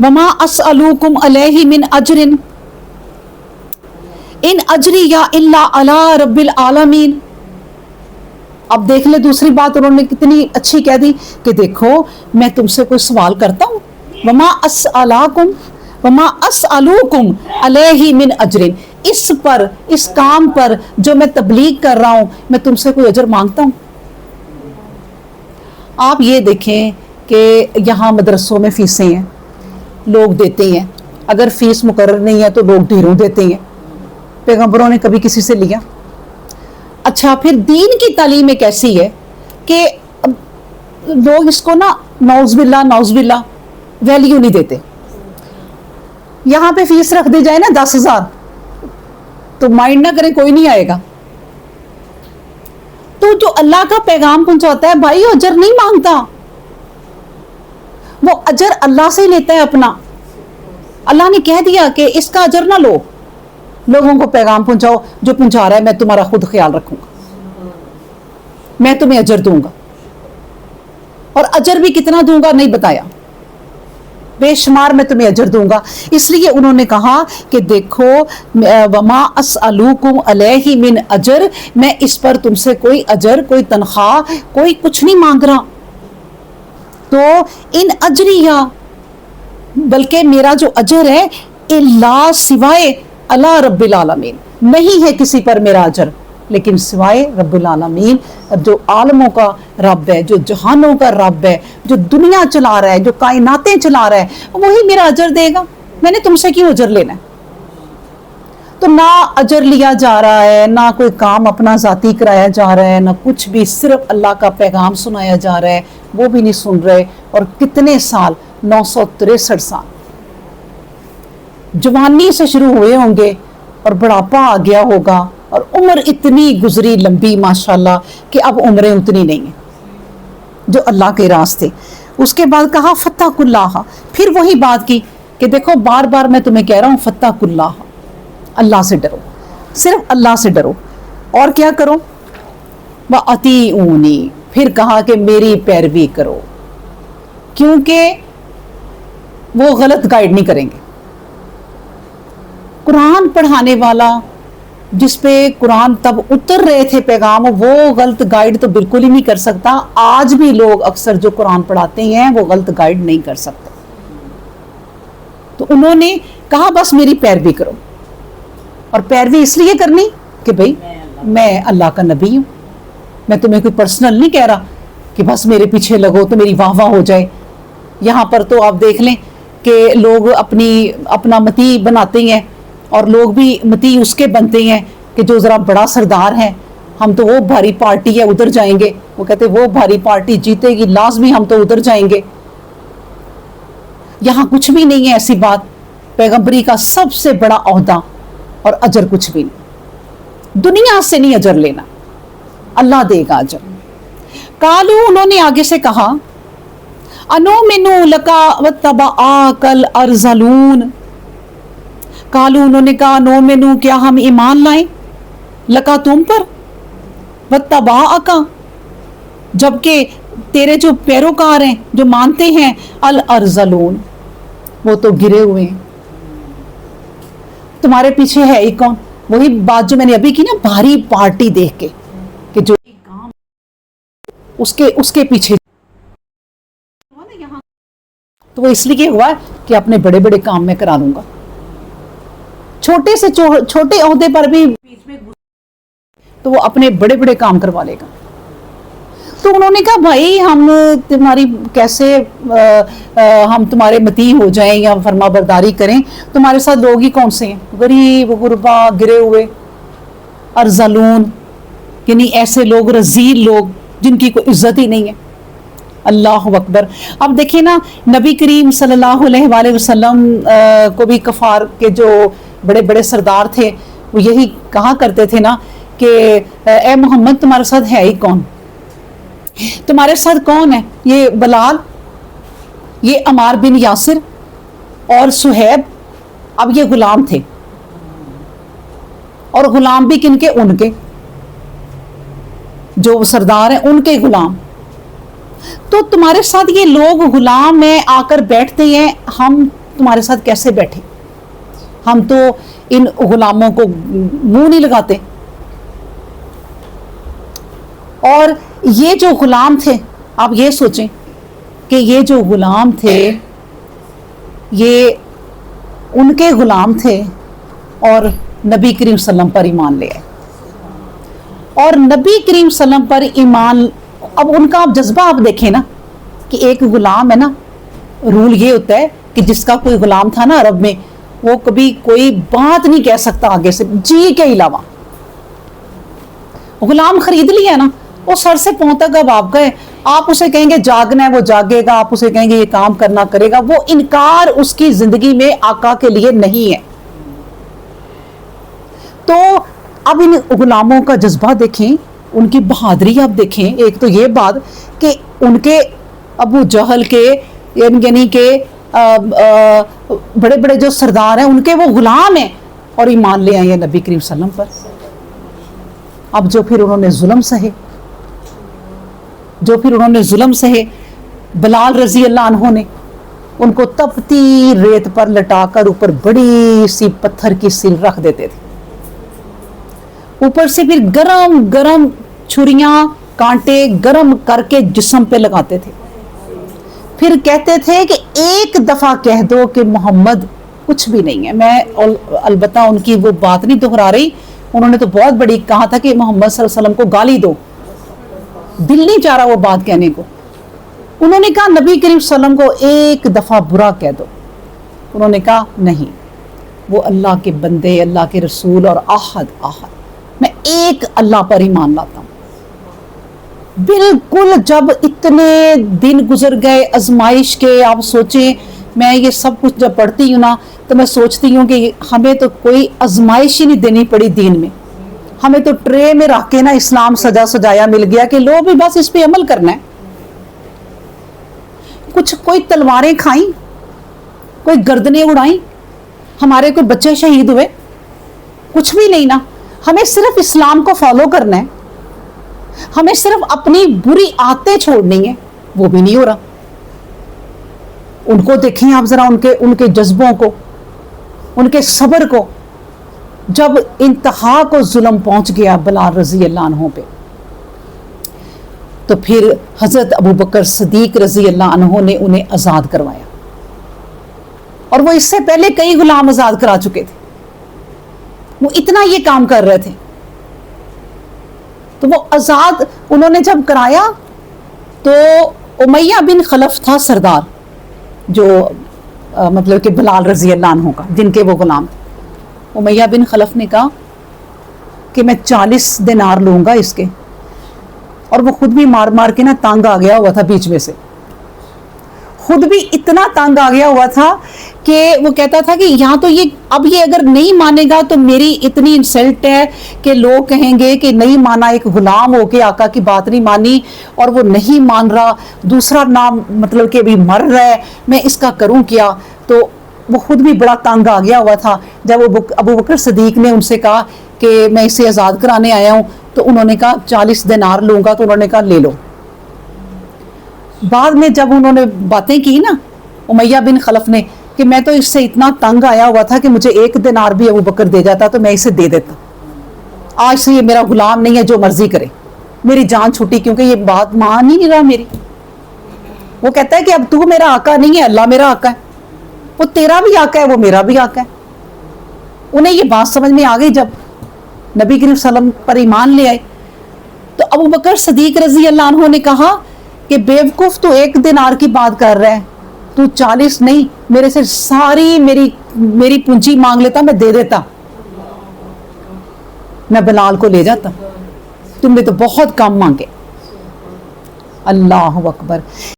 वमा अस्अलुकुम अलैहि मिन अजरिन इन अजरिया इल्ला अला रब्बिल आलमीन। अब देख ले दूसरी बात उन्होंने कितनी अच्छी कह दी कि देखो मैं तुमसे कोई सवाल करता हूँ, वमा अस्अलुकुम अलैहि मिन अजरिन, इस पर, इस काम पर जो मैं तबलीग कर रहा हूँ, मैं तुमसे कोई अजर मांगता हूँ? आप ये देखें कि यहाँ मदरसों में फीसें हैं, लोग देते हैं, अगर फीस मुकर्रर नहीं है तो लोग ढेरों देते हैं। पैगंबरों ने कभी किसी से लिया? अच्छा, फिर दीन की तालीम एक ऐसी है कि लोग इसको ना नौज़बिल्ला वैल्यू नहीं देते। यहाँ पे फीस रख दी जाए ना 10,000, तो माइंड ना करें, कोई नहीं आएगा। तो जो अल्लाह का पैगाम पहुंचाता है भाई, वो अजर नहीं मांगता, वो अजर अल्लाह से ही लेता है अपना। अल्लाह ने कह दिया कि इसका अजर ना लो, लोगों को पैगाम पहुंचाओ, जो पहुंचा रहा है मैं तुम्हारा खुद ख्याल रखूंगा, मैं तुम्हें अजर दूंगा। और अजर भी कितना दूंगा नहीं बताया, बेशुमार मैं तुम्हें अजर दूंगा। इसलिए उन्होंने कहा कि देखो वमा अस्अलुकुम अलैहि मिन अजर, मैं इस पर तुमसे कोई अजर, कोई तनख्वाह, कोई कुछ नहीं मांग रहा। तो इन अजरिया, बल्कि मेरा जो अजर है, इल्ला सिवाय अला रब्बिल आलमीन, नहीं है किसी पर मेरा अजर, लेकिन सिवाय रब्बुल आलमीन, जो आलमों का रब है, जो जहानों का रब है, जो दुनिया चला रहा है, जो कायनातें चला रहा है, वही मेरा अजर देगा। मैंने तुमसे क्यों अजर लेना है? तो ना अजर लिया जा रहा है, ना कोई काम अपना जाती कराया जा रहा है, ना कुछ भी, सिर्फ अल्लाह का पैगाम सुनाया जा रहा है, वो भी नहीं सुन रहे। और कितने साल, 963 साल जवानी से शुरू हुए होंगे और बुढ़ापा आ गया होगा, और उम्र इतनी गुजरी लंबी माशाल्लाह कि अब उम्रें उतनी नहीं है जो अल्लाह के रास्ते। उसके बाद कहा फत्तकुल्लाह, फिर वही बात की कि देखो बार बार मैं तुम्हें कह रहा हूँ फत्तकुल्लाह, अल्लाह से डरो, सिर्फ अल्लाह से डरो। और क्या करो? व अतीऊनी, फिर कहा कि मेरी पैरवी करो, क्योंकि वो गलत गाइड नहीं करेंगे। कुरान पढ़ाने वाला, जिसपे कुरान तब उतर रहे थे पैगाम, वो गलत गाइड तो बिल्कुल ही नहीं कर सकता। आज भी लोग अक्सर जो कुरान पढ़ाते हैं वो गलत गाइड नहीं कर सकते। तो उन्होंने कहा बस मेरी पैरवी करो। और पैरवी इसलिए करनी कि भाई मैं अल्लाह का नबी हूं, मैं तुम्हें कोई पर्सनल नहीं कह रहा कि बस मेरे पीछे लगो तो मेरी वाह वाह हो जाए। यहाँ पर तो आप देख लें कि लोग अपना मती बनाते हैं, और लोग भी मती उसके बनते हैं कि जो ज़रा बड़ा सरदार है, हम तो वो भारी पार्टी है उधर जाएंगे, वो कहते वो भारी पार्टी जीतेगी लाजमी, हम तो उधर जाएंगे। यहाँ कुछ भी नहीं है ऐसी बात। पैगंबरी का सबसे बड़ा ओहदा और अजर कुछ भी नहीं, दुनिया से नहीं अजर लेना, अल्लाह देगा अजर। कालू, उन्होंने आगे से कहा अनुमिनु लका वत्तबआकल अरज़लून, कालू, उन्होंने कहा नो मेनू, क्या हम ईमान लाएं, लका तुम पर, वत्तबआका, जबकि तेरे जो पैरोकार हैं, जो मानते हैं, अल अरज़लून, वो तो गिरे हुए हैं, तुम्हारे पीछे है ही कौन? वही बात जो मैंने अभी की ना, भारी पार्टी देख के कि जो काम उसके पीछे, तो वो इसलिए हुआ कि अपने बड़े बड़े काम में करा लूंगा, छोटे से छोटे ओहदे पर भी बीच में तो वो अपने बड़े बड़े काम करवा लेगा। तो उन्होंने कहा भाई हम तुम्हारी कैसे हम तुम्हारे मती हो जाएं या फरमा बरदारी करें, तुम्हारे साथ लोग ही कौन से हैं, गरीब गुरबा गिरे हुए, अरज़लून, यानी ऐसे लोग, रज़ील लोग जिनकी कोई इज्जत ही नहीं है। अल्लाह अकबर। अब देखिए ना, नबी करीम सल्लल्लाहु अलैहि वसल्लम को भी कफार के जो बड़े बड़े सरदार थे वो यही कहा करते थे ना कि ए मोहम्मद तुम्हारे साथ है ही कौन, तुम्हारे साथ कौन है? ये बलाल, ये अमार बिन यासिर और सुहैब। अब ये गुलाम थे, और गुलाम भी किनके? उनके जो सरदार हैं उनके गुलाम। तो तुम्हारे साथ ये लोग गुलाम में आकर बैठते हैं, हम तुम्हारे साथ कैसे बैठे, हम तो इन गुलामों को मुंह नहीं लगाते। और ये जो गुलाम थे, आप ये सोचें कि ये जो गुलाम थे ये उनके गुलाम थे और नबी करीम सल्लम पर ईमान ले आए। और नबी करीम सल्लम पर ईमान, अब उनका आप जज्बा आप देखें ना कि एक गुलाम है ना, रूल ये होता है कि जिसका कोई गुलाम था ना अरब में, वो कभी कोई बात नहीं कह सकता आगे से जी के अलावा। गुलाम खरीद लिया ना, वो सर से पांव तक अब आपका है। आप उसे कहेंगे जागना है वो जागेगा, आप उसे कहेंगे ये काम करना करेगा। वो इनकार उसकी जिंदगी में आका के लिए नहीं है। तो अब इन गुलामों का जज्बा देखें, उनकी बहादुरी आप देखें। एक तो ये बात कि उनके अबू जहल के यानी के बड़े बड़े जो सरदार हैं उनके वो गुलाम हैं और ईमान ले आए नबी करीम सल्लम पर। अब जो फिर उन्होंने जुल्म सहे, बिलाल रजी अल्लाह अन्हु ने उनको तपती रेत पर लटाकर ऊपर बड़ी सी पत्थर की सील रख देते थे। ऊपर से फिर गरम गरम छुरियां कांटे गरम करके जिस्म पे लगाते थे। फिर कहते थे कि एक दफा कह दो कि मोहम्मद कुछ भी नहीं है। मैं अलबत्ता उनकी वो बात नहीं दोहरा रही, उन्होंने तो बहुत बड़ी कहा था कि मोहम्मद सल्लल्लाहु अलैहि वसल्लम को गाली दो, दिल नहीं चाह रहा वो बात कहने को। उन्होंने कहा नबी करीम सल्लम को एक दफा बुरा कह दो। उन्होंने कहा नहीं, वो अल्लाह के बंदे, अल्लाह के रसूल और आहद, मैं एक अल्लाह पर ईमान लाता हूं। बिल्कुल जब इतने दिन गुजर गए आजमाइश के, आप सोचें, मैं ये सब कुछ जब पढ़ती हूँ ना तो मैं सोचती हूँ कि हमें तो कोई आजमाइश ही नहीं देनी पड़ी दीन में। हमें तो ट्रे में रख के ना इस्लाम सजा सजाया मिल गया कि लो भी बस इस पे अमल करना है। कुछ कोई तलवारें खाई, कोई गर्दनें उड़ाई, हमारे कोई बच्चे शहीद हुए, कुछ भी नहीं ना। हमें सिर्फ इस्लाम को फॉलो करना है, हमें सिर्फ अपनी बुरी आदतें छोड़नी है, वो भी नहीं हो रहा। उनको देखें आप जरा, उनके जज्बों को, उनके सब्र को। जब इंतहा को जुल्म पहुंच गया बिलाल रजी अल्लाह अन्हु पे, तो फिर हजरत अबू बकर सिद्दीक रजी अल्लाह अन्हु ने उन्हें आजाद करवाया। और वो इससे पहले कई गुलाम आजाद करा चुके थे, वो इतना ये काम कर रहे थे। तो वो आजाद उन्होंने जब कराया तो उमैया बिन खलफ था सरदार, जो मतलब कि बिलाल रजी अल्लाह अन्हु का, जिनके वो गुलाम थे। उमैया बिन खलफ ने कहा कि मैं 40 दिनार लूंगा इसके। और वो खुद भी मार मार के ना तंग आ गया हुआ था, बीच में से खुद भी इतना तंग आ गया हुआ था कि वो कहता था कि यहाँ तो ये अब ये अगर नहीं मानेगा तो मेरी इतनी इंसल्ट है कि लोग कहेंगे कि नहीं माना, एक गुलाम होके आका की बात नहीं मानी और वो नहीं मान रहा, दूसरा नाम मतलब कि अभी मर रहा है, मैं इसका करूं क्या। तो वो खुद भी बड़ा तंग आ गया हुआ था। जब वो अबू बकर सिद्दीक ने उनसे कहा कि मैं इसे आज़ाद कराने आया हूँ, तो उन्होंने कहा 40 दिनार लूंगा। तो उन्होंने कहा ले लो। बाद में जब उन्होंने बातें की ना उमैया बिन खलफ ने कि मैं तो इससे इतना तंग आया हुआ था कि मुझे 1 दिनार भी अबू बकर दे जाता तो मैं इसे दे देता, आज से ये मेरा गुलाम नहीं है, जो मर्जी करे, मेरी जान छूटी, क्योंकि ये बात मान ही नहीं रहा मेरी। वो कहता है कि अब तू मेरा आका नहीं है, अल्लाह मेरा आका है, वो तेरा भी आका है, वो मेरा भी आका है। उन्हें ये बात समझ में आ गई जब नबी करीम सल्लल्लाहु अलैहि वसल्लम पर ईमान ले आए। तो अबू बकर सिद्दीक रजी अल्लाह अन्हु ने कहा कि बेवकूफ, तू 1 दिनार की बात कर रहा है, तू 40 नहीं, मेरे से सारी मेरी पूंजी मांग लेता, मैं दे देता, मैं बिलाल को ले जाता, तुमने तो बहुत कम मांगे। अल्लाह अकबर।